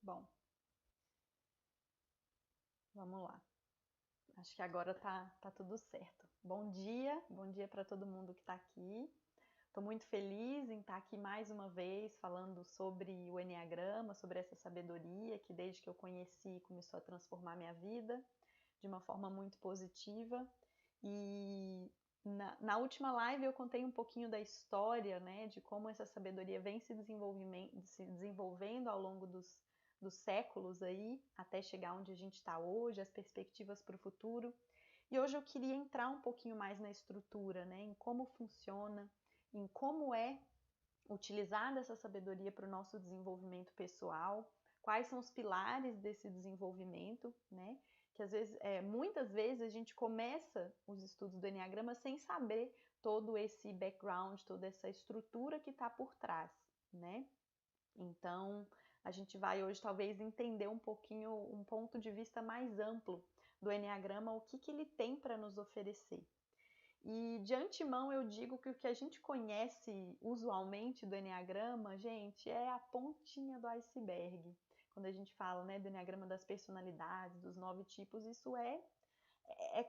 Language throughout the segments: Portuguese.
Bom, vamos lá. Acho que agora tá tudo certo. Bom dia para todo mundo que está aqui. Estou muito feliz em estar aqui mais uma vez falando sobre o Enneagrama, sobre essa sabedoria que desde que eu conheci começou a transformar minha vida de uma forma muito positiva. E na última live eu contei um pouquinho da história, né, de como essa sabedoria vem se desenvolvendo ao longo dos séculos aí, até chegar onde a gente está hoje, as perspectivas para o futuro. E hoje eu queria entrar um pouquinho mais na estrutura, né, em como funciona, em como é utilizada essa sabedoria para o nosso desenvolvimento pessoal, quais são os pilares desse desenvolvimento, né? Que às vezes, muitas vezes a gente começa os estudos do Enneagrama sem saber todo esse background, toda essa estrutura que está por trás, né? Então, a gente vai hoje talvez entender um pouquinho, um ponto de vista mais amplo do Enneagrama, o que ele tem para nos oferecer. E de antemão eu digo que o que a gente conhece usualmente do Enneagrama, gente, é a pontinha do iceberg. Quando a gente fala, né, do Enneagrama das personalidades, dos 9 tipos, isso é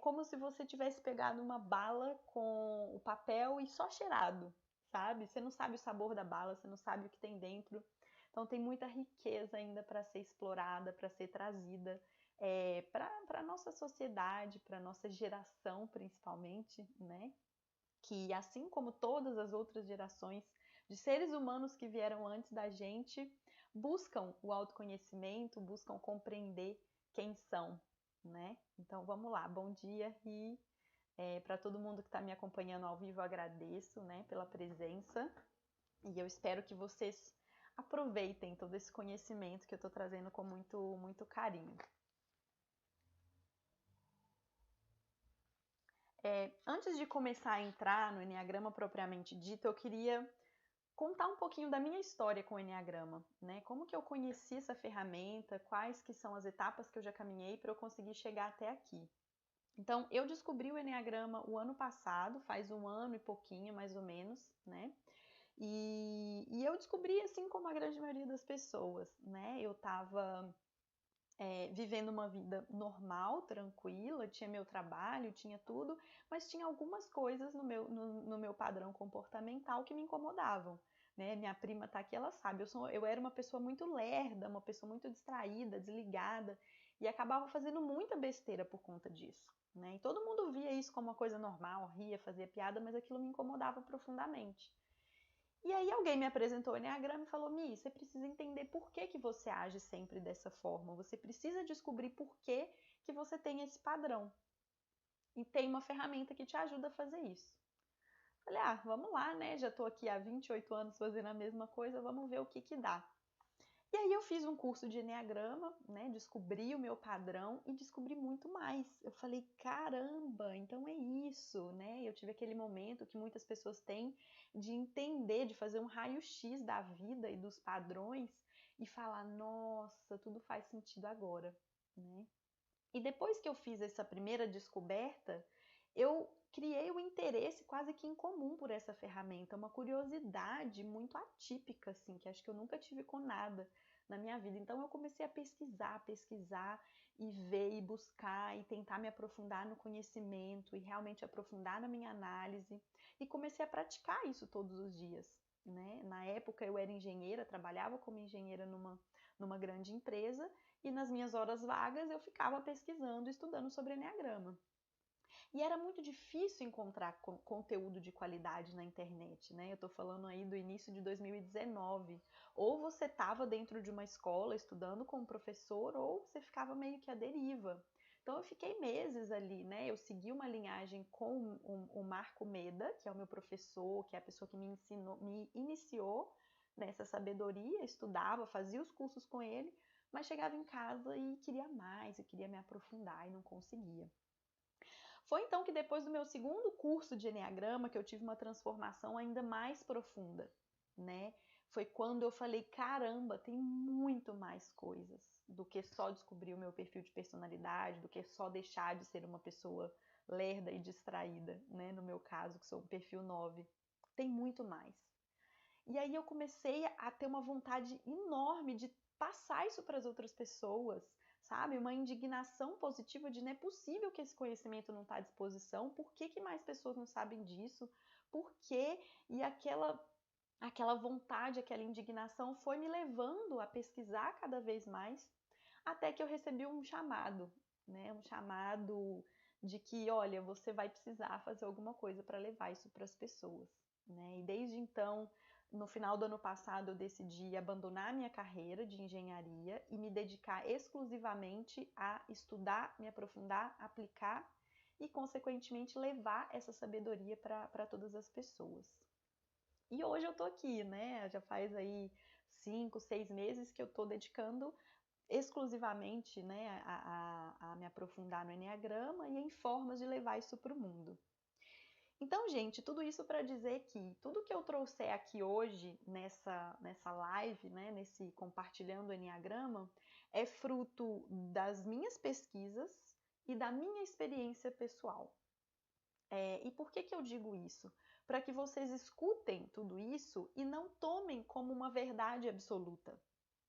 como se você tivesse pegado uma bala com o papel e só cheirado, sabe? Você não sabe o sabor da bala, você não sabe o que tem dentro. Então tem muita riqueza ainda para ser explorada, para ser trazida para a nossa sociedade, para a nossa geração principalmente, né? Que assim como todas as outras gerações de seres humanos que vieram antes da gente, buscam o autoconhecimento, buscam compreender quem são, né? Então vamos lá, bom dia e para todo mundo que está me acompanhando ao vivo, eu agradeço, né, pela presença e eu espero que vocês aproveitem todo esse conhecimento que eu estou trazendo com muito carinho. Antes de começar a entrar no Enneagrama propriamente dito, eu queria contar um pouquinho da minha história com o Enneagrama, né? Como que eu conheci essa ferramenta, quais que são as etapas que eu já caminhei para eu conseguir chegar até aqui. Então, eu descobri o Enneagrama o ano passado, faz um ano e pouquinho, mais ou menos, né? E eu descobri assim como a grande maioria das pessoas, né? Eu estava vivendo uma vida normal, tranquila, tinha meu trabalho, tinha tudo, mas tinha algumas coisas no meu padrão comportamental que me incomodavam. Né? Minha prima tá aqui, ela sabe, eu era uma pessoa muito lerda, uma pessoa muito distraída, desligada, e acabava fazendo muita besteira por conta disso. Né? E todo mundo via isso como uma coisa normal, ria, fazia piada, mas aquilo me incomodava profundamente. E aí alguém me apresentou o Enneagrama e falou, Mi, você precisa entender por que você age sempre dessa forma. Você precisa descobrir por que você tem esse padrão. E tem uma ferramenta que te ajuda a fazer isso. Falei, vamos lá, né? Já estou aqui há 28 anos fazendo a mesma coisa, vamos ver o que dá. E aí eu fiz um curso de Enneagrama, né? Descobri o meu padrão e descobri muito mais. Eu falei, caramba, então é isso, né? Eu tive aquele momento que muitas pessoas têm de entender, de fazer um raio-x da vida e dos padrões e falar, nossa, tudo faz sentido agora, né? E depois que eu fiz essa primeira descoberta, eu criei um interesse quase que em comum por essa ferramenta, uma curiosidade muito atípica, assim, que acho que eu nunca tive com nada na minha vida. Então eu comecei a pesquisar e ver e buscar e tentar me aprofundar no conhecimento e realmente aprofundar na minha análise e comecei a praticar isso todos os dias. Né? Na época eu era engenheira, trabalhava como engenheira numa grande empresa e nas minhas horas vagas eu ficava pesquisando, estudando sobre Enneagrama. E era muito difícil encontrar conteúdo de qualidade na internet, né? Eu tô falando aí do início de 2019. Ou você estava dentro de uma escola estudando com um professor, ou você ficava meio que à deriva. Então eu fiquei meses ali, né? Eu segui uma linhagem com o Marco Meda, que é o meu professor, que é a pessoa que me iniciou nessa sabedoria, estudava, fazia os cursos com ele, mas chegava em casa e queria mais, e queria me aprofundar e não conseguia. Foi então que depois do meu segundo curso de Enneagrama que eu tive uma transformação ainda mais profunda, né? Foi quando eu falei, caramba, tem muito mais coisas do que só descobrir o meu perfil de personalidade, do que só deixar de ser uma pessoa lerda e distraída, né? No meu caso, que sou um perfil 9. Tem muito mais. E aí eu comecei a ter uma vontade enorme de passar isso para as outras pessoas, sabe? Uma indignação positiva de não é possível que esse conhecimento não está à disposição, por que que mais pessoas não sabem disso? Por quê? E aquela vontade, aquela indignação foi me levando a pesquisar cada vez mais, até que eu recebi um chamado, né? Um chamado de que, olha, você vai precisar fazer alguma coisa para levar isso para as pessoas, né? E desde então, no final do ano passado, eu decidi abandonar minha carreira de engenharia e me dedicar exclusivamente a estudar, me aprofundar, aplicar e, consequentemente, levar essa sabedoria para todas as pessoas. E hoje eu tô aqui, né? Já faz aí 5, 6 meses que eu tô dedicando exclusivamente, né, a me aprofundar no enneagrama e em formas de levar isso para o mundo. Então, gente, tudo isso para dizer que tudo que eu trouxer aqui hoje nessa live, né, nesse compartilhando o enneagrama, é fruto das minhas pesquisas e da minha experiência pessoal. E por que eu digo isso? Para que vocês escutem tudo isso e não tomem como uma verdade absoluta,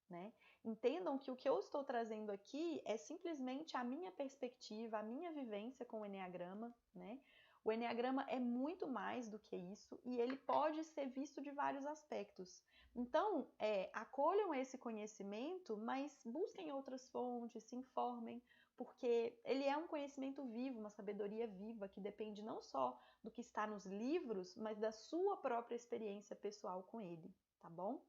né? Entendam que o que eu estou trazendo aqui é simplesmente a minha perspectiva, a minha vivência com o enneagrama, né? O enneagrama é muito mais do que isso e ele pode ser visto de vários aspectos. Então, acolham esse conhecimento, mas busquem outras fontes, se informem, porque ele é um conhecimento vivo, uma sabedoria viva que depende não só do que está nos livros, mas da sua própria experiência pessoal com ele, tá bom?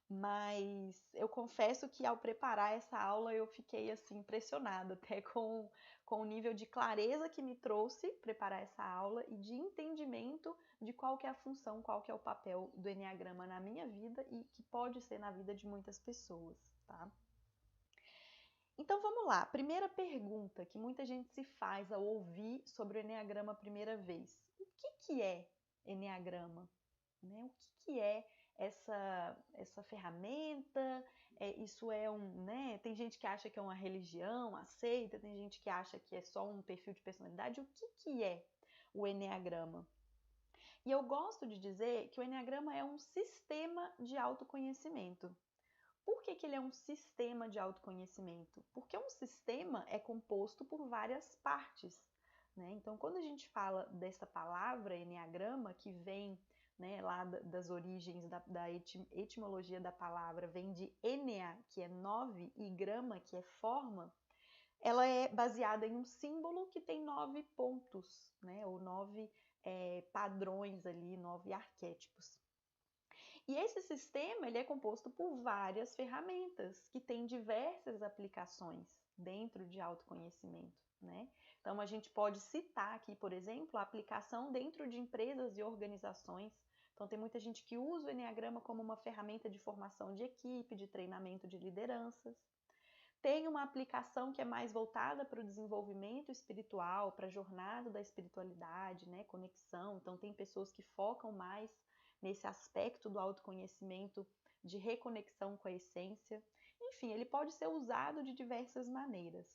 Mas eu confesso que ao preparar essa aula eu fiquei assim impressionada até com o nível de clareza que me trouxe preparar essa aula e de entendimento de qual que é a função, qual que é o papel do enneagrama na minha vida e que pode ser na vida de muitas pessoas, tá? Então vamos lá, primeira pergunta que muita gente se faz ao ouvir sobre o enneagrama a primeira vez. O que é enneagrama? Né? O que é essa ferramenta? Isso é né? Tem gente que acha que é uma religião, aceita, tem gente que acha que é só um perfil de personalidade. O que é o enneagrama? E eu gosto de dizer que o enneagrama é um sistema de autoconhecimento. Por que ele é um sistema de autoconhecimento? Porque um sistema é composto por várias partes, né? Então, quando a gente fala dessa palavra enneagrama, que vem, né, lá das origens da etimologia da palavra, vem de ennea, que é 9, e grama, que é forma, ela é baseada em um símbolo que tem 9 pontos, né? Ou 9 padrões ali, 9 arquétipos. E esse sistema ele é composto por várias ferramentas que têm diversas aplicações dentro de autoconhecimento, né? Então a gente pode citar aqui, por exemplo, a aplicação dentro de empresas e organizações. Então tem muita gente que usa o enneagrama como uma ferramenta de formação de equipe, de treinamento de lideranças. Tem uma aplicação que é mais voltada para o desenvolvimento espiritual, para a jornada da espiritualidade, né? Conexão. Então tem pessoas que focam mais nesse aspecto do autoconhecimento, de reconexão com a essência. Enfim, ele pode ser usado de diversas maneiras.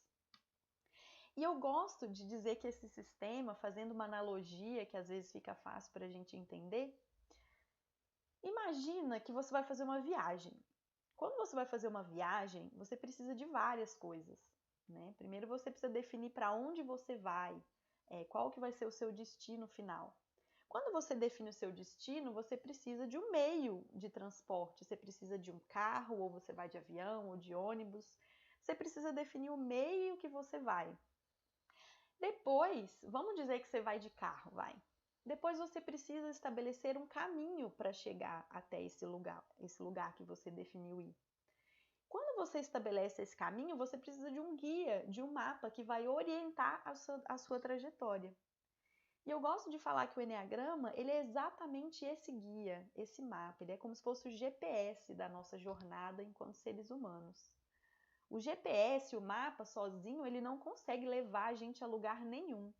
E eu gosto de dizer que esse sistema, fazendo uma analogia que às vezes fica fácil para a gente entender, imagina que você vai fazer uma viagem. Quando você vai fazer uma viagem, você precisa de várias coisas, né? Primeiro você precisa definir para onde você vai, qual que vai ser o seu destino final. Quando você define o seu destino, você precisa de um meio de transporte. Você precisa de um carro, ou você vai de avião, ou de ônibus. Você precisa definir o meio que você vai. Depois, vamos dizer que você vai de carro, vai. Depois você precisa estabelecer um caminho para chegar até esse lugar que você definiu ir. Quando você estabelece esse caminho, você precisa de um guia, de um mapa que vai orientar a sua trajetória. E eu gosto de falar que o enneagrama, ele é exatamente esse guia, esse mapa. Ele é como se fosse o GPS da nossa jornada enquanto seres humanos. O GPS, o mapa sozinho, ele não consegue levar a gente a lugar nenhum.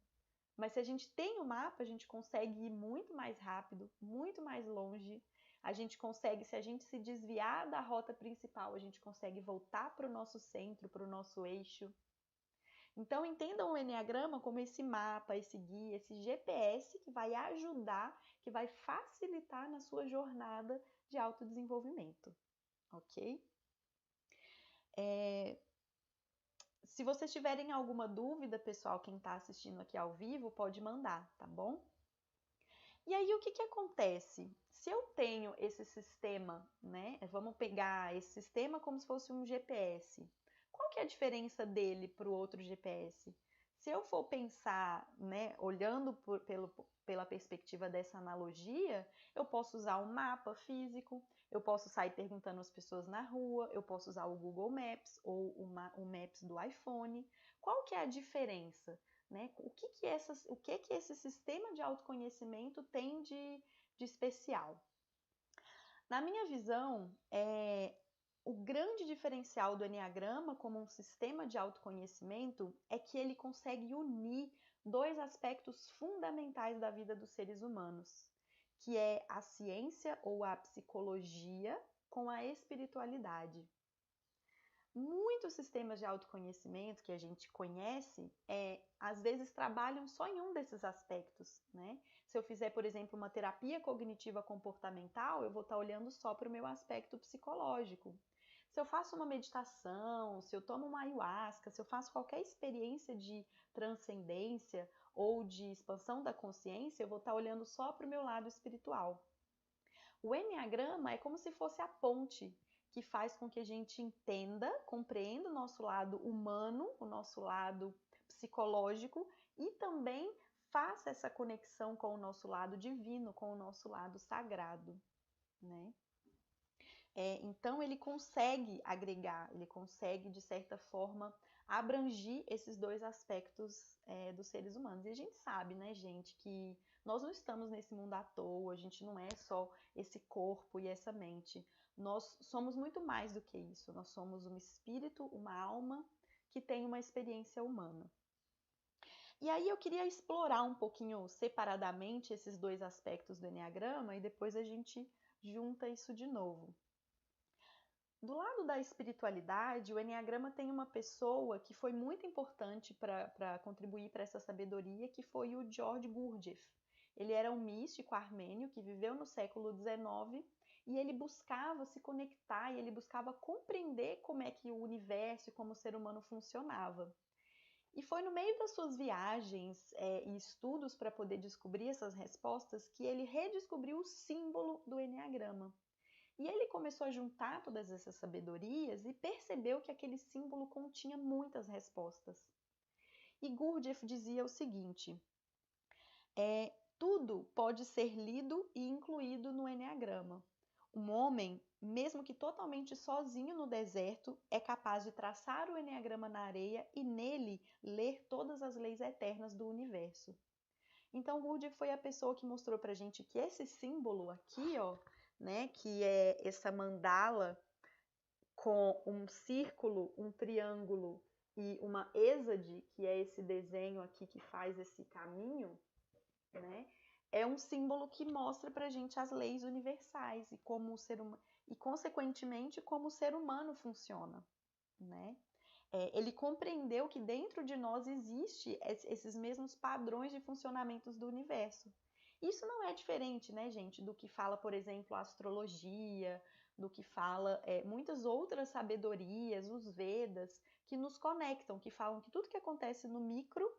Mas se a gente tem o mapa, a gente consegue ir muito mais rápido, muito mais longe. A gente consegue, se a gente se desviar da rota principal, a gente consegue voltar para o nosso centro, para o nosso eixo. Então, entendam o enneagrama como esse mapa, esse guia, esse GPS que vai ajudar, que vai facilitar na sua jornada de autodesenvolvimento, ok? Se vocês tiverem alguma dúvida, pessoal, quem está assistindo aqui ao vivo, pode mandar, tá bom? E aí, o que acontece? Se eu tenho esse sistema, né? Vamos pegar esse sistema como se fosse um GPS. Qual que é a diferença dele para o outro GPS? Se eu for pensar, né, olhando pela perspectiva dessa analogia, eu posso usar um mapa físico, eu posso sair perguntando às pessoas na rua, eu posso usar o Google Maps ou o Maps do iPhone. Qual que é a diferença? Né? O que esse sistema de autoconhecimento tem de especial? Na minha visão, o grande diferencial do Enneagrama como um sistema de autoconhecimento é que ele consegue unir dois aspectos fundamentais da vida dos seres humanos, que é a ciência ou a psicologia com a espiritualidade. Muitos sistemas de autoconhecimento que a gente conhece, às vezes trabalham só em um desses aspectos, né? Se eu fizer, por exemplo, uma terapia cognitiva comportamental, eu vou estar olhando só para o meu aspecto psicológico. Se eu faço uma meditação, se eu tomo uma ayahuasca, se eu faço qualquer experiência de transcendência ou de expansão da consciência, eu vou estar olhando só para o meu lado espiritual. O Enneagrama é como se fosse a ponte que faz com que a gente entenda, compreenda o nosso lado humano, o nosso lado psicológico e também faça essa conexão com o nosso lado divino, com o nosso lado sagrado, né? Então ele consegue agregar, ele consegue de certa forma abrangir esses dois aspectos dos seres humanos. E a gente sabe, né, gente, que nós não estamos nesse mundo à toa, a gente não é só esse corpo e essa mente. Nós somos muito mais do que isso. Nós somos um espírito, uma alma que tem uma experiência humana. E aí eu queria explorar um pouquinho separadamente esses dois aspectos do Enneagrama e depois a gente junta isso de novo. Do lado da espiritualidade, o Enneagrama tem uma pessoa que foi muito importante para contribuir para essa sabedoria, que foi o George Gurdjieff. Ele era um místico armênio que viveu no século XIX e ele buscava se conectar e ele buscava compreender como é que o universo e como o ser humano funcionava. E foi no meio das suas viagens e estudos para poder descobrir essas respostas que ele redescobriu o símbolo do Enneagrama. E ele começou a juntar todas essas sabedorias e percebeu que aquele símbolo continha muitas respostas. E Gurdjieff dizia o seguinte: tudo pode ser lido e incluído no Enneagrama. Um homem, mesmo que totalmente sozinho no deserto, é capaz de traçar o Enneagrama na areia e nele ler todas as leis eternas do universo. Então, Gurdjieff foi a pessoa que mostrou pra gente que esse símbolo aqui, ó, né, que é essa mandala com um círculo, um triângulo e uma êxade, que é esse desenho aqui que faz esse caminho, né, é um símbolo que mostra pra gente as leis universais e como o ser humano, e consequentemente como o ser humano funciona, né? Ele compreendeu que dentro de nós existe esses mesmos padrões de funcionamentos do universo. Isso não é diferente, né, gente, do que fala, por exemplo, a astrologia, do que fala muitas outras sabedorias, os Vedas, que nos conectam, que falam que tudo que acontece no micro,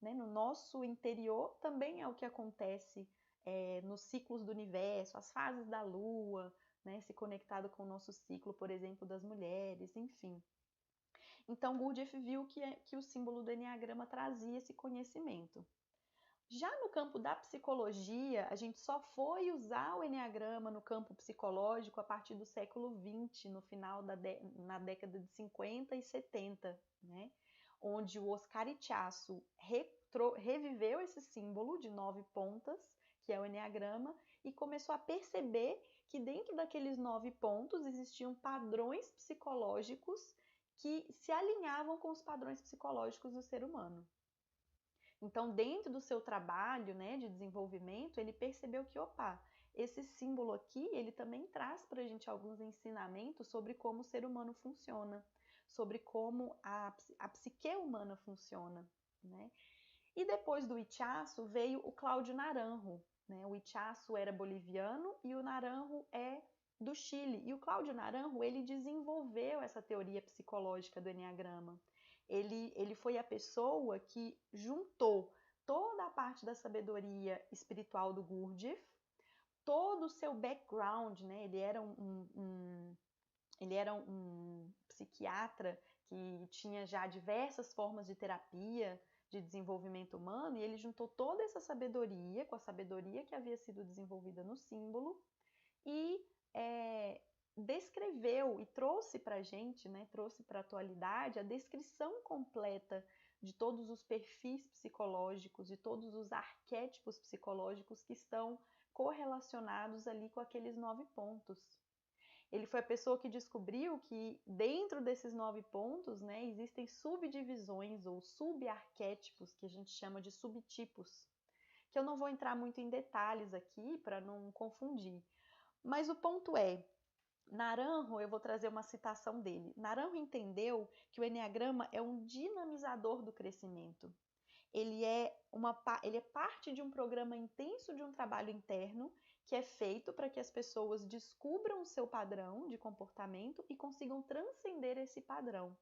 né, no nosso interior, também é o que acontece nos ciclos do universo, as fases da Lua, né, se conectado com o nosso ciclo, por exemplo, das mulheres, enfim. Então, Gurdjieff viu que o símbolo do Enneagrama trazia esse conhecimento. Já no campo da psicologia, a gente só foi usar o Enneagrama no campo psicológico a partir do século XX, no final na década de 50 e 70, né? Onde o Oscar Ichaço reviveu esse símbolo de 9 pontas, que é o Enneagrama, e começou a perceber que dentro daqueles 9 pontos existiam padrões psicológicos que se alinhavam com os padrões psicológicos do ser humano. Então, dentro do seu trabalho, né, de desenvolvimento, ele percebeu que, opa, esse símbolo aqui, ele também traz para a gente alguns ensinamentos sobre como o ser humano funciona, sobre como a psique humana funciona, né? E depois do Ichaço veio o Cláudio Naranjo, né? O Ichaço era boliviano e o Naranjo é do Chile. E o Cláudio Naranjo, ele desenvolveu essa teoria psicológica do Eneagrama. Ele foi a pessoa que juntou toda a parte da sabedoria espiritual do Gurdjieff, todo o seu background, né? Ele era um psiquiatra que tinha já diversas formas de terapia de desenvolvimento humano, e ele juntou toda essa sabedoria com a sabedoria que havia sido desenvolvida no símbolo e descreveu e trouxe para a gente, né, trouxe para a atualidade a descrição completa de todos os perfis psicológicos, de todos os arquétipos psicológicos que estão correlacionados ali com aqueles 9 pontos. Ele foi a pessoa que descobriu que dentro desses 9 pontos, né, existem subdivisões ou subarquétipos, que a gente chama de subtipos, que eu não vou entrar muito em detalhes aqui para não confundir. Mas o ponto é, Naranjo, eu vou trazer uma citação dele. Naranjo entendeu que o Eneagrama é um dinamizador do crescimento. Ele é parte de um programa intenso de um trabalho interno que é feito para que as pessoas descubram o seu padrão de comportamento e consigam transcender esse padrão.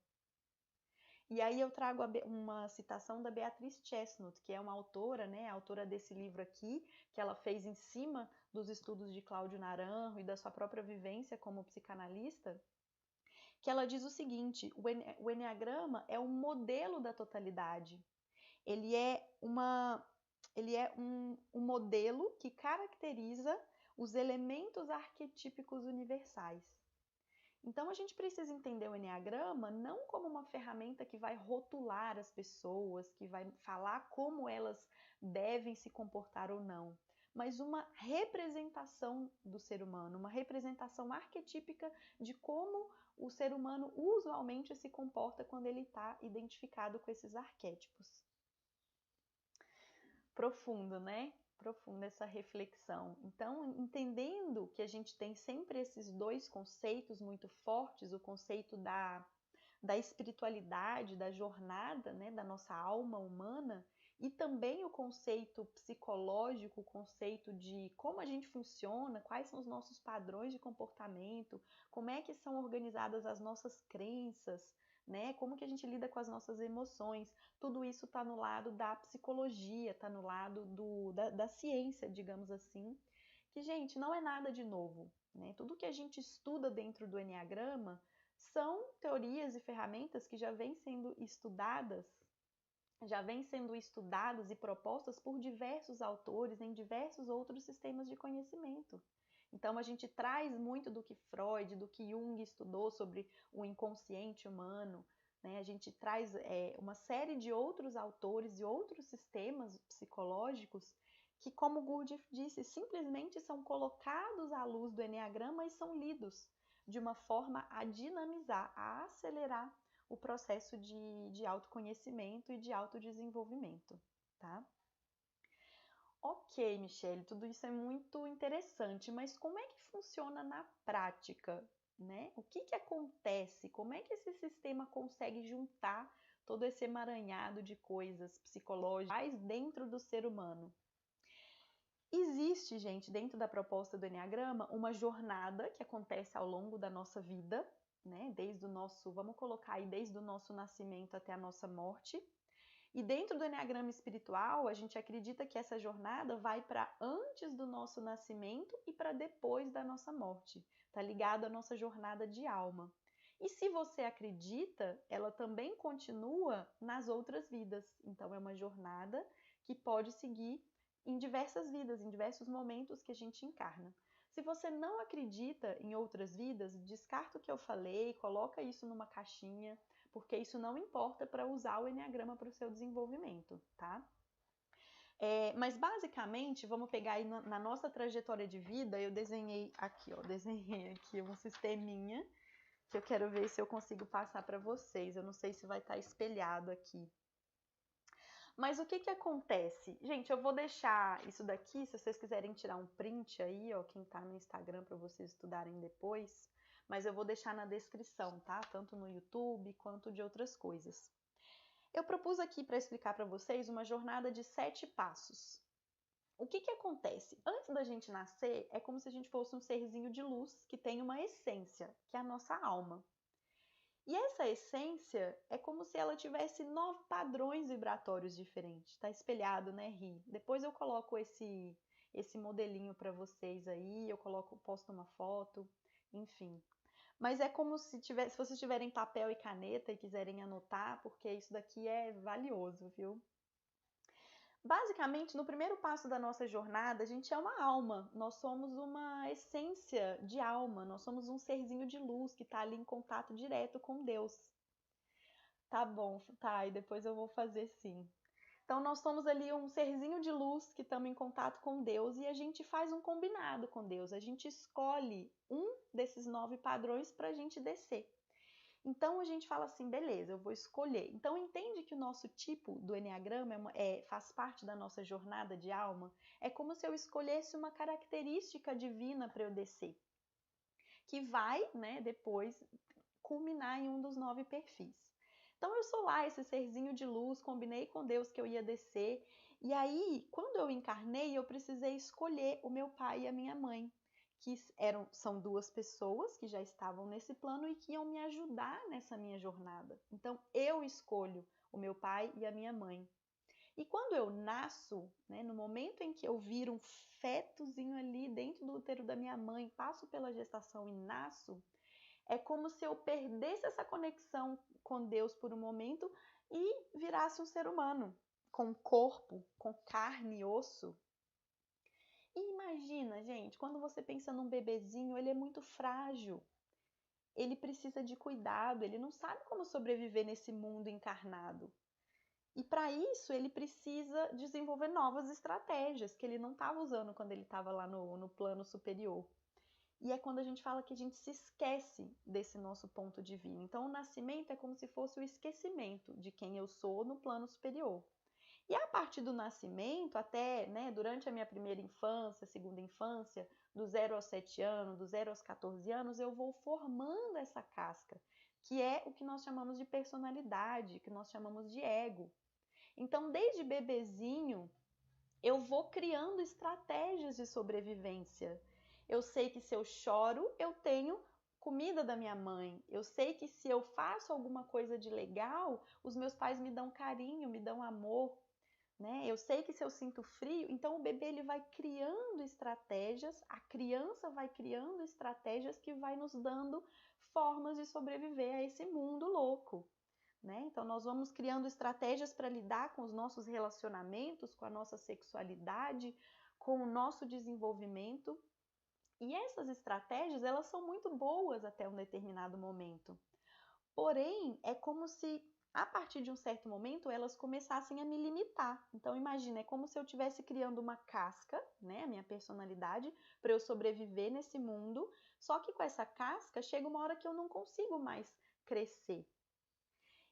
E aí eu trago uma citação da Beatriz Chestnut, que é uma autora, né, autora desse livro aqui, que ela fez em cima dos estudos de Cláudio Naranjo e da sua própria vivência como psicanalista, que ela diz o seguinte: o Eneagrama é um modelo da totalidade. Ele é um modelo que caracteriza os elementos arquetípicos universais. Então, a gente precisa entender o Eneagrama não como uma ferramenta que vai rotular as pessoas, que vai falar como elas devem se comportar ou não, mas uma representação do ser humano, uma representação arquetípica de como o ser humano usualmente se comporta quando ele está identificado com esses arquétipos. Profundo, né? Profunda essa reflexão. Então, entendendo que a gente tem sempre esses 2 conceitos muito fortes, o conceito da espiritualidade, da jornada, né, da nossa alma humana, e também o conceito psicológico, o conceito de como a gente funciona, quais são os nossos padrões de comportamento, como é que são organizadas as nossas crenças, né? Como que a gente lida com as nossas emoções. Tudo isso está no lado da psicologia, está no lado da ciência, digamos assim, que, gente, não é nada de novo, né? Tudo que a gente estuda dentro do Eneagrama são teorias e ferramentas que já vêm sendo estudadas e propostas por diversos autores em diversos outros sistemas de conhecimento. Então, a gente traz muito do que Freud, do que Jung estudou sobre o inconsciente humano, né? A gente traz uma série de outros autores e outros sistemas psicológicos que, como Gurdjieff disse, simplesmente são colocados à luz do Eneagrama e são lidos de uma forma a dinamizar, a acelerar o processo de autoconhecimento e de autodesenvolvimento, tá? Ok, Michele, tudo isso é muito interessante, mas como é que funciona na prática, né? O que acontece? Como é que esse sistema consegue juntar todo esse emaranhado de coisas psicológicas dentro do ser humano? Existe, gente, dentro da proposta do Eneagrama, uma jornada que acontece ao longo da nossa vida, né? Vamos colocar aí, desde o nosso nascimento até a nossa morte. E dentro do Eneagrama espiritual, a gente acredita que essa jornada vai para antes do nosso nascimento e para depois da nossa morte. Está ligado à nossa jornada de alma. E se você acredita, ela também continua nas outras vidas. Então, é uma jornada que pode seguir em diversas vidas, em diversos momentos que a gente encarna. Se você não acredita em outras vidas, descarta o que eu falei, coloca isso numa caixinha, porque isso não importa para usar o Eneagrama para o seu desenvolvimento, tá? Mas basicamente, vamos pegar aí na nossa trajetória de vida, eu desenhei aqui um sisteminha que eu quero ver se eu consigo passar para vocês. Eu não sei se vai estar espelhado aqui. Mas o que acontece? Gente, eu vou deixar isso daqui, se vocês quiserem tirar um print aí, ó, quem tá no Instagram para vocês estudarem depois, mas eu vou deixar na descrição, tá? Tanto no YouTube quanto de outras coisas. Eu propus aqui para explicar para vocês uma jornada de 7 passos. o que que acontece? Antes da gente nascer, é como se a gente fosse um serzinho de luz que tem uma essência, que é a nossa alma. E essa essência é como se ela tivesse 9 padrões vibratórios diferentes. Está espelhado, né, Ri? Depois eu coloco esse modelinho para vocês aí, posto uma foto, enfim. Mas é como se vocês tiverem papel e caneta e quiserem anotar, porque isso daqui é valioso, viu? Basicamente, no primeiro passo da nossa jornada, a gente é uma alma, nós somos uma essência de alma, nós somos um serzinho de luz que está ali em contato direto com Deus. Tá bom, tá, e depois eu vou fazer sim. Então, nós somos ali um serzinho de luz que estamos em contato com Deus e a gente faz um combinado com Deus. A gente escolhe um desses 9 padrões para a gente descer. Então, a gente fala assim, beleza, eu vou escolher. Então, entende que o nosso tipo do Enneagrama faz parte da nossa jornada de alma? É como se eu escolhesse uma característica divina para eu descer, que vai, né, depois culminar em um dos 9 perfis. Então eu sou lá, esse serzinho de luz, combinei com Deus que eu ia descer. E aí, quando eu encarnei, eu precisei escolher o meu pai e a minha mãe, que são 2 pessoas que já estavam nesse plano e que iam me ajudar nessa minha jornada. Então eu escolho o meu pai e a minha mãe. E quando eu nasço, né, no momento em que eu viro um fetozinho ali dentro do útero da minha mãe, passo pela gestação e nasço, é como se eu perdesse essa conexão com Deus por um momento e virasse um ser humano, com corpo, com carne e osso. E imagina, gente, quando você pensa num bebezinho, ele é muito frágil. Ele precisa de cuidado, ele não sabe como sobreviver nesse mundo encarnado. E para isso, ele precisa desenvolver novas estratégias que ele não estava usando quando ele estava lá no plano superior. E é quando a gente fala que a gente se esquece desse nosso ponto divino. Então, o nascimento é como se fosse o esquecimento de quem eu sou no plano superior. E a partir do nascimento, até, né, durante a minha primeira infância, segunda infância, do 0 aos 7 anos, do 0 aos 14 anos, eu vou formando essa casca, que é o que nós chamamos de personalidade, que nós chamamos de ego. Então, desde bebezinho, eu vou criando estratégias de sobrevivência. Eu sei que se eu choro, eu tenho comida da minha mãe. Eu sei que se eu faço alguma coisa de legal, os meus pais me dão carinho, me dão amor, né? Eu sei que se eu sinto frio, então o bebê ele vai criando estratégias, a criança vai criando estratégias que vai nos dando formas de sobreviver a esse mundo louco. Né? Então, nós vamos criando estratégias para lidar com os nossos relacionamentos, com a nossa sexualidade, com o nosso desenvolvimento. E essas estratégias, elas são muito boas até um determinado momento. Porém, é como se, a partir de um certo momento, elas começassem a me limitar. Então, imagina, é como se eu estivesse criando uma casca, né, a minha personalidade, para eu sobreviver nesse mundo, só que com essa casca, chega uma hora que eu não consigo mais crescer.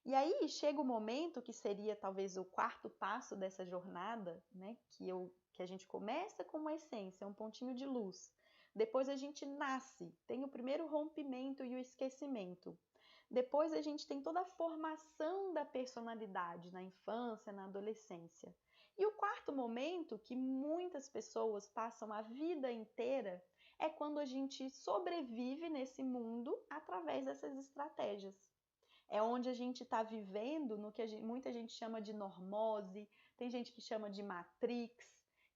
E aí chega o momento que seria talvez o 4º passo dessa jornada, né? Que a gente começa com uma essência, um pontinho de luz. Depois a gente nasce, tem o primeiro rompimento e o esquecimento. Depois a gente tem toda a formação da personalidade na infância, na adolescência. E o 4º momento, que muitas pessoas passam a vida inteira, é quando a gente sobrevive nesse mundo através dessas estratégias. É onde a gente está vivendo no que muita gente chama de normose, tem gente que chama de matrix,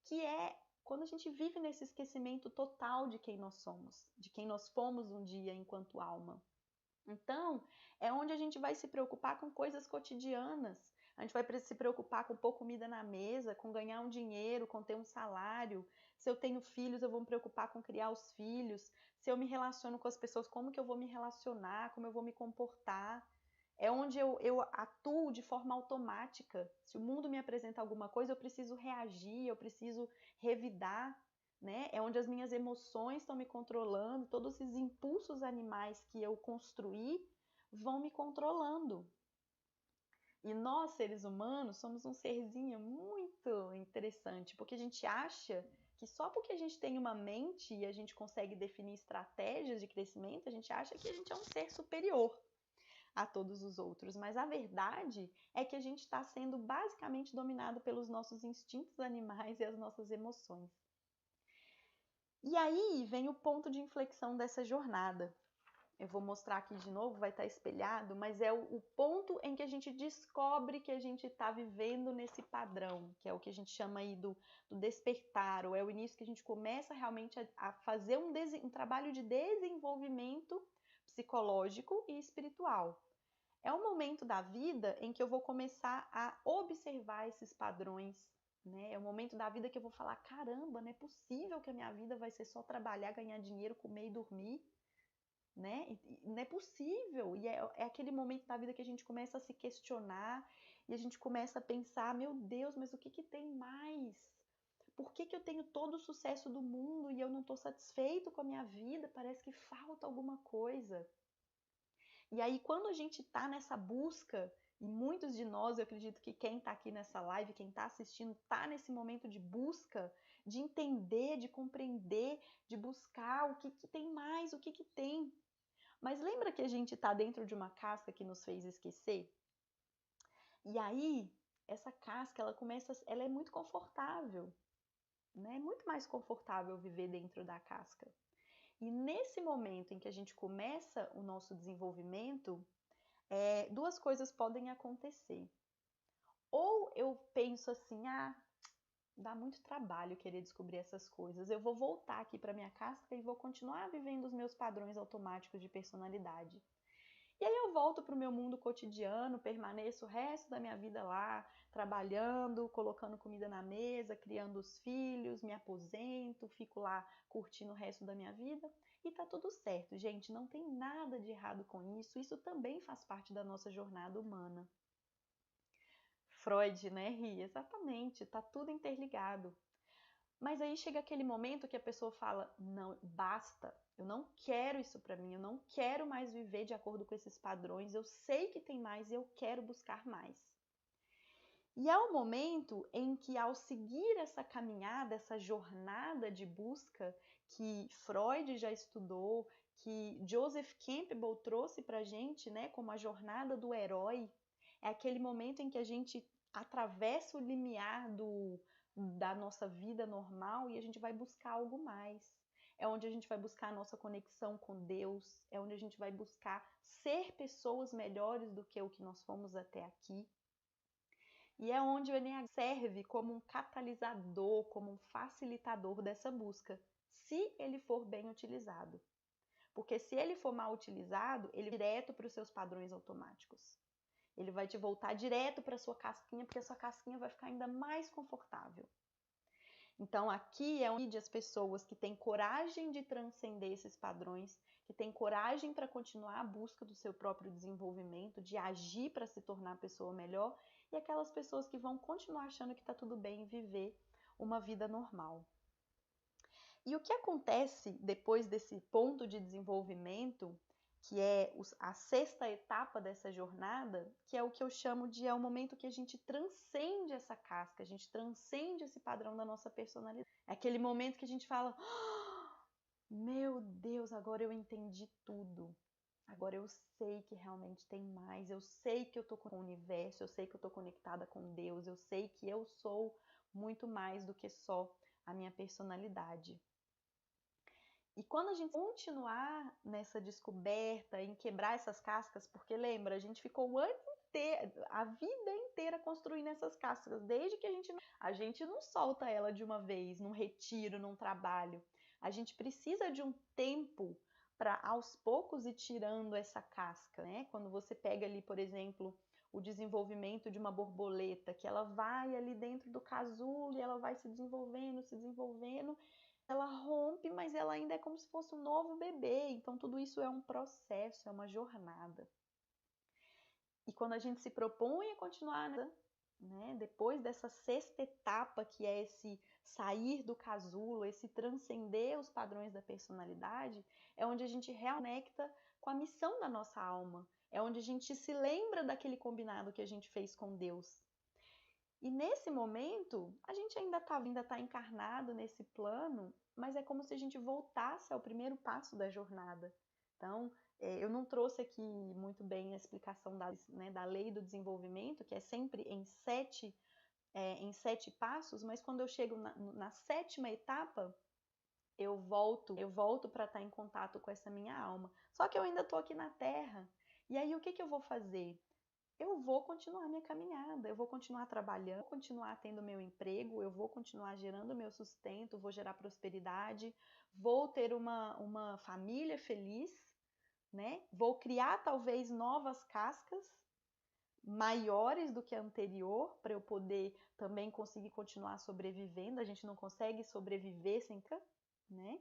que é quando a gente vive nesse esquecimento total de quem nós somos, de quem nós fomos um dia enquanto alma. Então, é onde a gente vai se preocupar com coisas cotidianas. A gente vai se preocupar com pôr comida na mesa, com ganhar um dinheiro, com ter um salário. Se eu tenho filhos, eu vou me preocupar com criar os filhos. Se eu me relaciono com as pessoas, como que eu vou me relacionar, como eu vou me comportar. É onde eu atuo de forma automática. Se o mundo me apresenta alguma coisa, eu preciso reagir, eu preciso revidar, né? É onde as minhas emoções estão me controlando, todos esses impulsos animais que eu construí vão me controlando. E nós, seres humanos, somos um serzinho muito interessante, porque a gente acha que só porque a gente tem uma mente e a gente consegue definir estratégias de crescimento, a gente acha que a gente é um ser superior. a todos os outros, mas a verdade é que a gente está sendo basicamente dominado pelos nossos instintos animais e as nossas emoções. E aí vem o ponto de inflexão dessa jornada. Eu vou mostrar aqui de novo, vai estar espelhado, mas é o ponto em que a gente descobre que a gente está vivendo nesse padrão, que é o que a gente chama aí do despertar, ou é o início que a gente começa realmente a fazer um trabalho de desenvolvimento psicológico e espiritual. É um momento da vida em que eu vou começar a observar esses padrões, né? É um momento da vida que eu vou falar, caramba, não é possível que a minha vida vai ser só trabalhar, ganhar dinheiro, comer e dormir, né? Não é possível. E é aquele momento da vida que a gente começa a se questionar e a gente começa a pensar, meu Deus, mas o que tem mais? Por que eu tenho todo o sucesso do mundo e eu não estou satisfeito com a minha vida? Parece que falta alguma coisa. E aí, quando a gente está nessa busca, e muitos de nós, eu acredito que quem está aqui nessa live, quem está assistindo, está nesse momento de busca, de entender, de compreender, de buscar o que tem mais, o que tem. Mas lembra que a gente está dentro de uma casca que nos fez esquecer? E aí, essa casca, ela é muito confortável, né? É muito mais confortável viver dentro da casca. E nesse momento em que a gente começa o nosso desenvolvimento, duas coisas podem acontecer. Ou eu penso assim, dá muito trabalho querer descobrir essas coisas. Eu vou voltar aqui para minha casca e vou continuar vivendo os meus padrões automáticos de personalidade. E aí eu volto para o meu mundo cotidiano, permaneço o resto da minha vida lá, trabalhando, colocando comida na mesa, criando os filhos, me aposento, fico lá curtindo o resto da minha vida e tá tudo certo, gente, não tem nada de errado com isso, isso também faz parte da nossa jornada humana. Freud, né, ri, exatamente, tá tudo interligado. Mas aí chega aquele momento que a pessoa fala, não, basta, eu não quero isso para mim, eu não quero mais viver de acordo com esses padrões, eu sei que tem mais e eu quero buscar mais. E é o momento em que, ao seguir essa caminhada, essa jornada de busca que Freud já estudou, que Joseph Campbell trouxe para a gente, né, como a jornada do herói, é aquele momento em que a gente atravessa o limiar da nossa vida normal e a gente vai buscar algo mais. É onde a gente vai buscar a nossa conexão com Deus, é onde a gente vai buscar ser pessoas melhores do que o que nós fomos até aqui. E é onde o Eneagrama serve como um catalisador, como um facilitador dessa busca, se ele for bem utilizado. Porque se ele for mal utilizado, ele vai direto para os seus padrões automáticos. Ele vai te voltar direto para a sua casquinha, porque a sua casquinha vai ficar ainda mais confortável. Então, aqui é onde as pessoas que têm coragem de transcender esses padrões, que têm coragem para continuar a busca do seu próprio desenvolvimento, de agir para se tornar a pessoa melhor, e aquelas pessoas que vão continuar achando que está tudo bem viver uma vida normal. E o que acontece depois desse ponto de desenvolvimento, que é a sexta etapa dessa jornada, que é o que eu chamo de é o momento que a gente transcende essa casca, a gente transcende esse padrão da nossa personalidade. É aquele momento que a gente fala, meu Deus, agora eu entendi tudo. Agora eu sei que realmente tem mais, eu sei que eu tô com o universo, eu sei que eu tô conectada com Deus, eu sei que eu sou muito mais do que só a minha personalidade. E quando a gente continuar nessa descoberta, em quebrar essas cascas, porque lembra, a gente ficou o ano inteiro, a vida inteira construindo essas cascas, desde que a gente não solta ela de uma vez, num retiro, num trabalho. A gente precisa de um tempo para aos poucos ir tirando essa casca, né? Quando você pega ali, por exemplo, o desenvolvimento de uma borboleta, que ela vai ali dentro do casulo e ela vai se desenvolvendo, ela rompe, mas ela ainda é como se fosse um novo bebê. Então, tudo isso é um processo, é uma jornada. E quando a gente se propõe a continuar, né, depois dessa sexta etapa, que é esse sair do casulo, esse transcender os padrões da personalidade, é onde a gente reconecta com a missão da nossa alma. É onde a gente se lembra daquele combinado que a gente fez com Deus. E nesse momento, a gente ainda tá encarnado nesse plano, mas é como se a gente voltasse ao primeiro passo da jornada. Então, Eu não trouxe aqui muito bem a explicação da lei do desenvolvimento, que é sempre em 7 passos, mas quando eu chego na 7ª etapa, eu volto para estar em contato com essa minha alma. Só que eu ainda estou aqui na Terra. E aí o que eu vou fazer? Eu vou continuar minha caminhada, eu vou continuar trabalhando, vou continuar tendo meu emprego, eu vou continuar gerando meu sustento, vou gerar prosperidade, vou ter uma família feliz, né? Vou criar talvez novas cascas maiores do que a anterior para eu poder também conseguir continuar sobrevivendo. A gente não consegue sobreviver sem, né?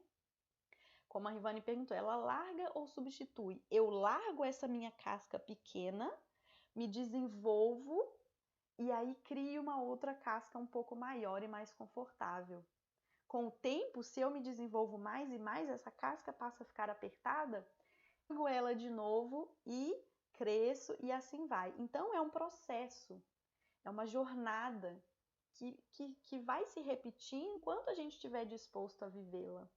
Como a Rivane perguntou, ela larga ou substitui? Eu largo essa minha casca pequena, me desenvolvo e aí crio uma outra casca um pouco maior e mais confortável. Com o tempo, se eu me desenvolvo mais e mais, essa casca passa a ficar apertada, largo ela de novo e cresço e assim vai. Então é um processo, é uma jornada que vai se repetir enquanto a gente estiver disposto a vivê-la.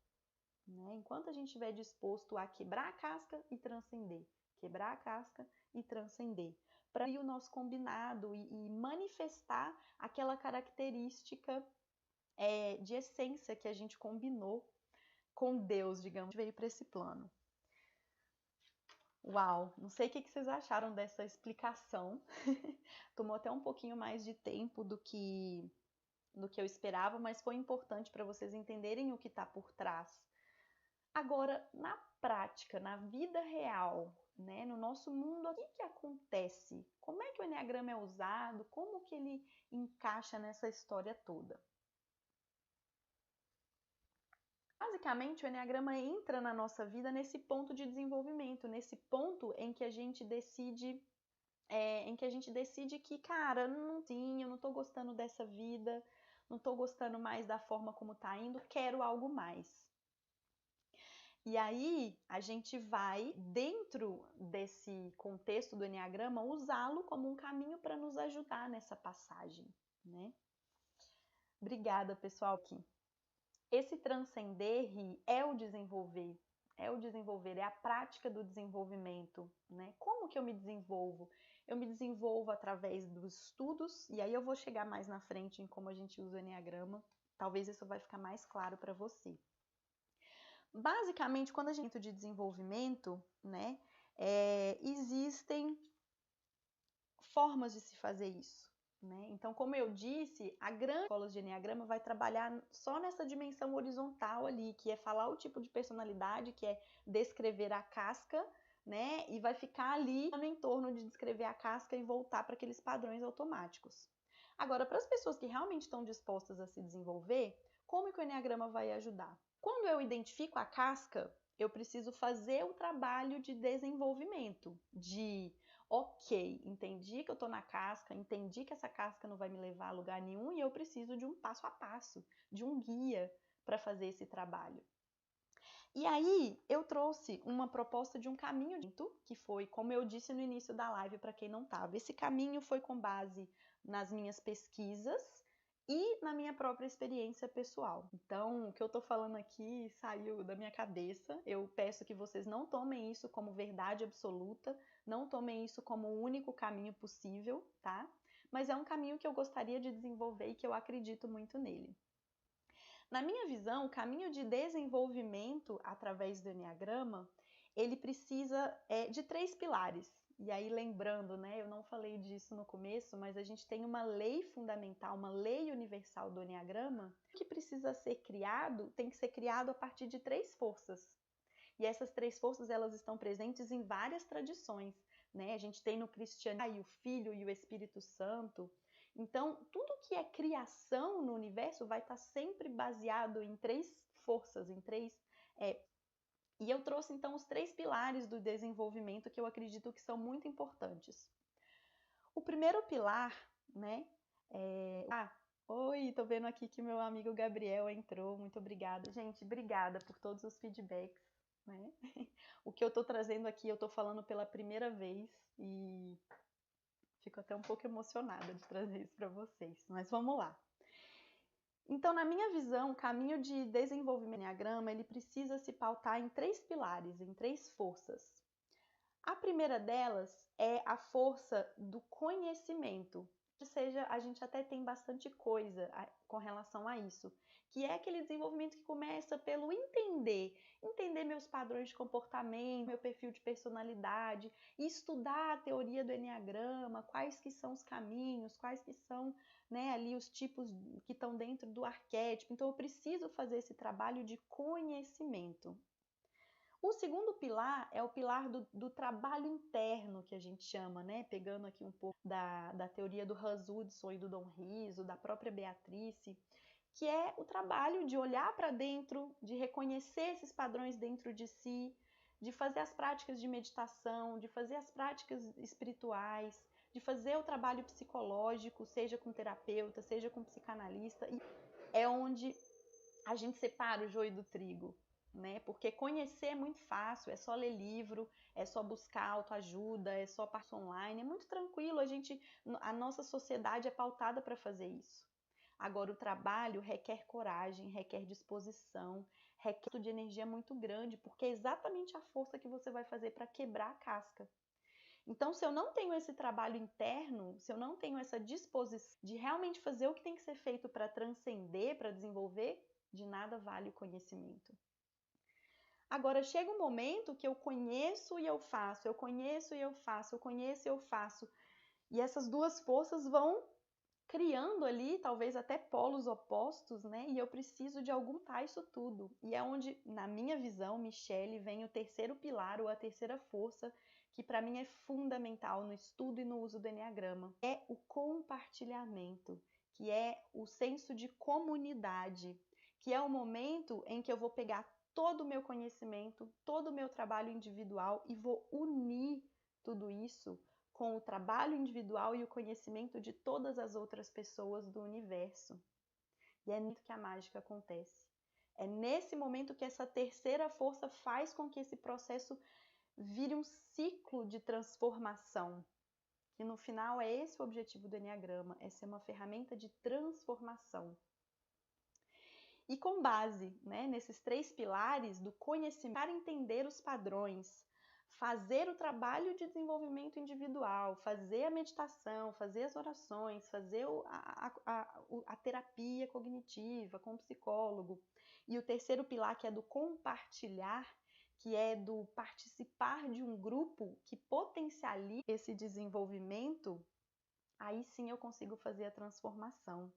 Né? Enquanto a gente estiver disposto a quebrar a casca e transcender, quebrar a casca e transcender, para o nosso combinado e manifestar aquela característica de essência que a gente combinou com Deus, digamos, veio para esse plano. Uau, não sei o que vocês acharam dessa explicação. Tomou até um pouquinho mais de tempo do que eu esperava, mas foi importante para vocês entenderem o que está por trás. Agora, na prática, na vida real, né, no nosso mundo, o que acontece? Como é que o Enneagrama é usado? Como que ele encaixa nessa história toda? Basicamente, o Enneagrama entra na nossa vida nesse ponto de desenvolvimento, nesse ponto em que a gente decide que, cara, eu não tô gostando dessa vida, não tô gostando mais da forma como tá indo, quero algo mais. E aí, a gente vai, dentro desse contexto do Enneagrama, usá-lo como um caminho para nos ajudar nessa passagem, né? Obrigada, pessoal. Esse transcender é o desenvolver, é a prática do desenvolvimento, né? Como que eu me desenvolvo? Eu me desenvolvo através dos estudos, e aí eu vou chegar mais na frente em como a gente usa o Enneagrama. Talvez isso vai ficar mais claro para você. Basicamente, quando a gente fala de desenvolvimento, né, existem formas de se fazer isso. Né? Então, como eu disse, a grande escola de Enneagrama vai trabalhar só nessa dimensão horizontal ali, que é falar o tipo de personalidade, que é descrever a casca, né? E vai ficar ali no entorno de descrever a casca e voltar para aqueles padrões automáticos. Agora, para as pessoas que realmente estão dispostas a se desenvolver, como que o Enneagrama vai ajudar? Quando eu identifico a casca, eu preciso fazer o trabalho de desenvolvimento, ok, entendi que eu tô na casca, entendi que essa casca não vai me levar a lugar nenhum e eu preciso de um passo a passo, de um guia para fazer esse trabalho. E aí eu trouxe uma proposta de um caminho que foi, como eu disse no início da live para quem não estava, esse caminho foi com base nas minhas pesquisas e na minha própria experiência pessoal. Então, o que eu tô falando aqui saiu da minha cabeça. Eu peço que vocês não tomem isso como verdade absoluta, não tomem isso como o único caminho possível, tá? Mas é um caminho que eu gostaria de desenvolver e que eu acredito muito nele. Na minha visão, o caminho de desenvolvimento através do Enneagrama, ele precisa de 3 pilares. E aí, lembrando, né, eu não falei disso no começo, mas a gente tem uma lei fundamental, uma lei universal do Enneagrama, que precisa ser criado, tem que ser criado a partir de 3 forças. E essas 3 forças, elas estão presentes em várias tradições, né? A gente tem no cristianismo o Filho e o Espírito Santo. Então, tudo que é criação no universo vai estar sempre baseado em 3 forças, em 3 e eu trouxe, então, os 3 pilares do desenvolvimento que eu acredito que são muito importantes. O primeiro pilar, né? Oi, tô vendo aqui que meu amigo Gabriel entrou. Muito obrigada. Gente, obrigada por todos os feedbacks, né? O que eu tô trazendo aqui, eu tô falando pela primeira vez e fico até um pouco emocionada de trazer isso para vocês. Mas vamos lá. Então, na minha visão, o caminho de desenvolvimento do Enneagrama, ele precisa se pautar em 3 pilares, em 3 forças. A primeira delas é a força do conhecimento. Ou seja, a gente até tem bastante coisa com relação a isso, que é aquele desenvolvimento que começa pelo entender meus padrões de comportamento, meu perfil de personalidade, estudar a teoria do Eneagrama, quais que são os caminhos, quais que são, né, ali os tipos que estão dentro do arquétipo. Então eu preciso fazer esse trabalho de conhecimento. O segundo pilar é o pilar do trabalho interno, que a gente chama, né? Pegando aqui um pouco da teoria do Hans Hudson e do Dom Riso, da própria Beatrice, que é o trabalho de olhar para dentro, de reconhecer esses padrões dentro de si, de fazer as práticas de meditação, de fazer as práticas espirituais, de fazer o trabalho psicológico, seja com terapeuta, seja com psicanalista, e é onde a gente separa o joio do trigo. Né? Porque conhecer é muito fácil, é só ler livro, é só buscar autoajuda, é só parte online, é muito tranquilo, a nossa sociedade é pautada para fazer isso. Agora, o trabalho requer coragem, requer disposição, requer de energia muito grande, porque é exatamente a força que você vai fazer para quebrar a casca. Então, se eu não tenho esse trabalho interno, se eu não tenho essa disposição de realmente fazer o que tem que ser feito para transcender, para desenvolver, de nada vale o conhecimento. Agora, chega um momento que eu conheço e eu faço, eu conheço e eu faço, eu conheço e eu faço. E essas duas forças vão criando ali, talvez até polos opostos, né? E eu preciso de juntar isso tudo. E é onde, na minha visão, Michele, vem o terceiro pilar ou a terceira força, que para mim é fundamental no estudo e no uso do Eneagrama. É o compartilhamento, que é o senso de comunidade, que é o momento em que eu vou pegar todo o meu conhecimento, todo o meu trabalho individual e vou unir tudo isso com o trabalho individual e o conhecimento de todas as outras pessoas do universo. E é nisso que a mágica acontece. É nesse momento que essa terceira força faz com que esse processo vire um ciclo de transformação. Que no final é esse o objetivo do Eneagrama, é ser uma ferramenta de transformação. E com base, né, nesses três pilares do conhecimento, para entender os padrões, fazer o trabalho de desenvolvimento individual, fazer a meditação, fazer as orações, fazer a terapia cognitiva com o psicólogo. E o terceiro pilar, que é do compartilhar, que é do participar de um grupo que potencializa esse desenvolvimento, aí sim eu consigo fazer a transformação.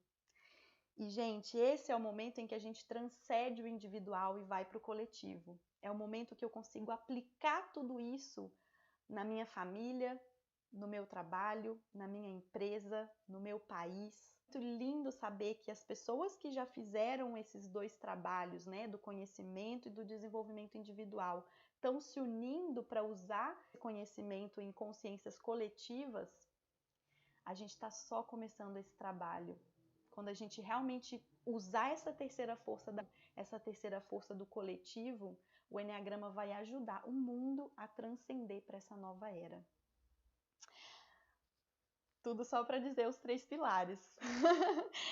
E, gente, esse é o momento em que a gente transcende o individual e vai para o coletivo. É o momento que eu consigo aplicar tudo isso na minha família, no meu trabalho, na minha empresa, no meu país. Muito lindo saber que as pessoas que já fizeram esses dois trabalhos, né, do conhecimento e do desenvolvimento individual, estão se unindo para usar esse conhecimento em consciências coletivas. A gente está só começando esse trabalho. Quando a gente realmente usar essa terceira força do coletivo, o Eneagrama vai ajudar o mundo a transcender para essa nova era. Tudo só para dizer os três pilares.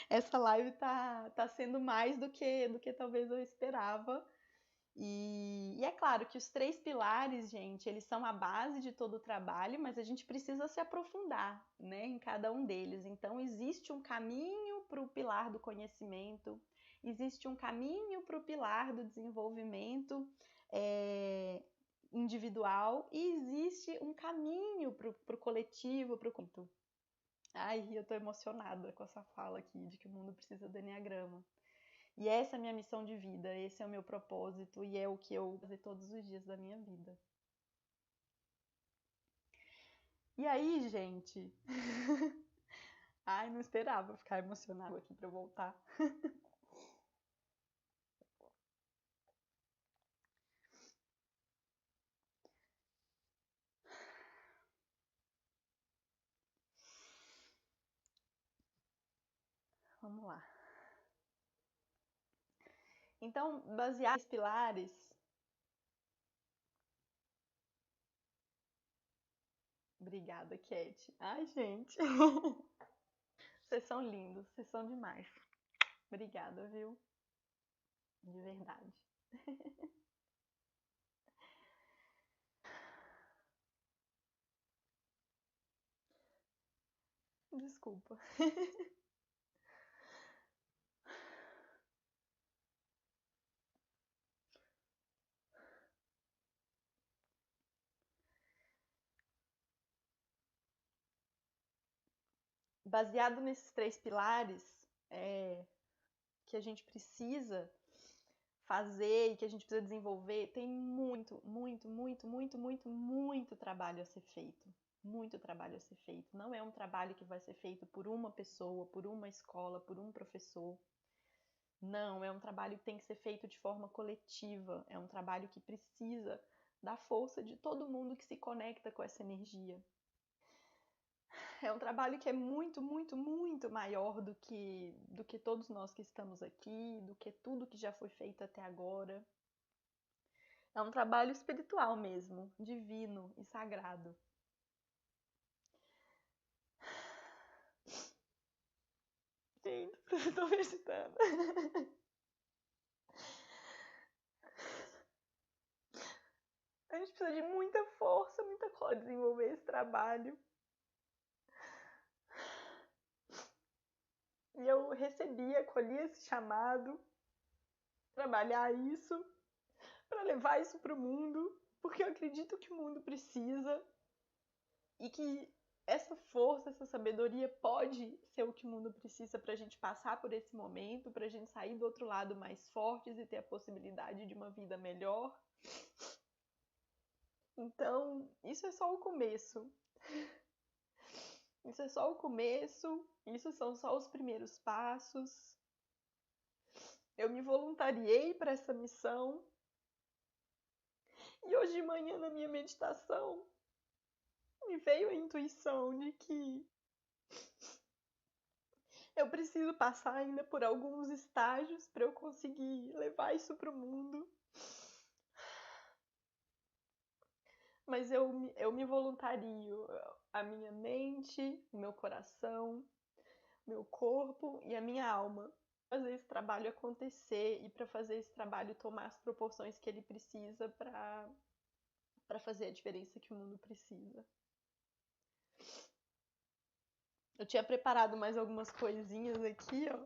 Essa live tá sendo mais do que talvez eu esperava. E é claro que os três pilares, gente, eles são a base de todo o trabalho, mas a gente precisa se aprofundar, né, em cada um deles. Então, existe um caminho para o pilar do conhecimento, existe um caminho para o pilar do desenvolvimento individual e existe um caminho para o coletivo, para o conjunto. Ai, eu tô emocionada com essa fala aqui de que o mundo precisa do Eneagrama. E essa é a minha missão de vida, esse é o meu propósito e é o que eu vou fazer todos os dias da minha vida. E aí, gente? Ai, não esperava ficar emocionada aqui para voltar. Vamos lá. Então, baseado nos pilares. Obrigada, Cat. Ai, gente. Vocês são lindos, vocês são demais. Obrigada, viu? De verdade. Desculpa. Baseado nesses 3 pilares, que a gente precisa fazer e que a gente precisa desenvolver, tem muito, muito, muito, muito, muito, muito trabalho a ser feito. Muito trabalho a ser feito. Não é um trabalho que vai ser feito por uma pessoa, por uma escola, por um professor. Não, é um trabalho que tem que ser feito de forma coletiva. É um trabalho que precisa da força de todo mundo que se conecta com essa energia. É um trabalho que é muito, muito, muito maior do que todos nós que estamos aqui, do que tudo que já foi feito até agora. É um trabalho espiritual mesmo, divino e sagrado. Gente, estou meditando. A gente precisa de muita força, muita coisa para desenvolver esse trabalho. E eu acolhi esse chamado, trabalhar isso, para levar isso para o mundo, porque eu acredito que o mundo precisa e que essa força, essa sabedoria pode ser o que o mundo precisa para a gente passar por esse momento, para a gente sair do outro lado mais fortes e ter a possibilidade de uma vida melhor. Então, isso é só o começo. Isso é só o começo, isso são só os primeiros passos. Eu me voluntariei para essa missão. E hoje de manhã, na minha meditação, me veio a intuição de que eu preciso passar ainda por alguns estágios para eu conseguir levar isso para o mundo. Mas eu me voluntario a minha mente, o meu coração, meu corpo e a minha alma fazer esse trabalho acontecer e para fazer esse trabalho tomar as proporções que ele precisa para fazer a diferença que o mundo precisa. Eu tinha preparado mais algumas coisinhas aqui, ó.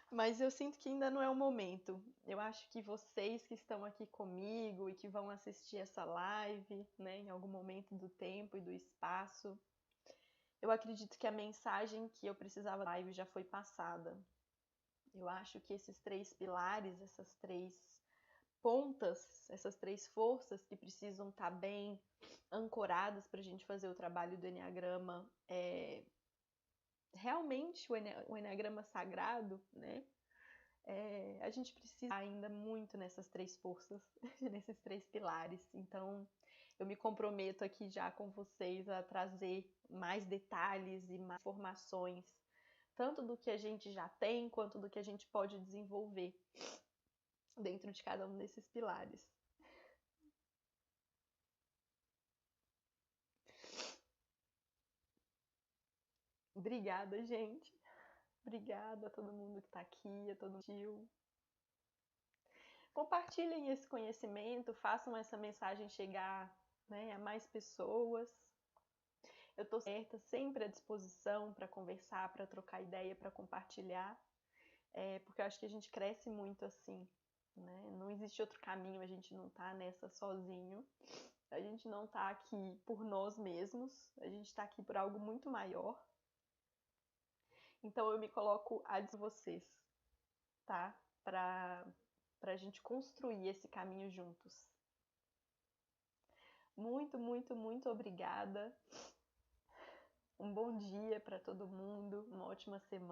Mas eu sinto que ainda não é o momento. Eu acho que vocês que estão aqui comigo e que vão assistir essa live, né, em algum momento do tempo e do espaço, eu acredito que a mensagem que eu precisava da live já foi passada. Eu acho que esses 3 pilares, essas 3 pontas, essas 3 forças que precisam estar bem ancoradas para a gente fazer o trabalho do Enneagrama, realmente o Enneagrama sagrado, né? A gente precisa ainda muito nessas 3 forças, nesses 3 pilares. Então, eu me comprometo aqui já com vocês a trazer mais detalhes e mais informações, tanto do que a gente já tem, quanto do que a gente pode desenvolver dentro de cada um desses pilares. Obrigada, gente. Obrigada a todo mundo que está aqui, a todo mundo. Compartilhem esse conhecimento, façam essa mensagem chegar, né, a mais pessoas. Eu estou sempre à disposição para conversar, para trocar ideia, para compartilhar, porque eu acho que a gente cresce muito assim, né? Não existe outro caminho, a gente não está nessa sozinho, a gente não está aqui por nós mesmos, a gente está aqui por algo muito maior. Então eu me coloco a vocês, tá? Para a gente construir esse caminho juntos. Muito, muito, muito obrigada. Um bom dia para todo mundo, uma ótima semana.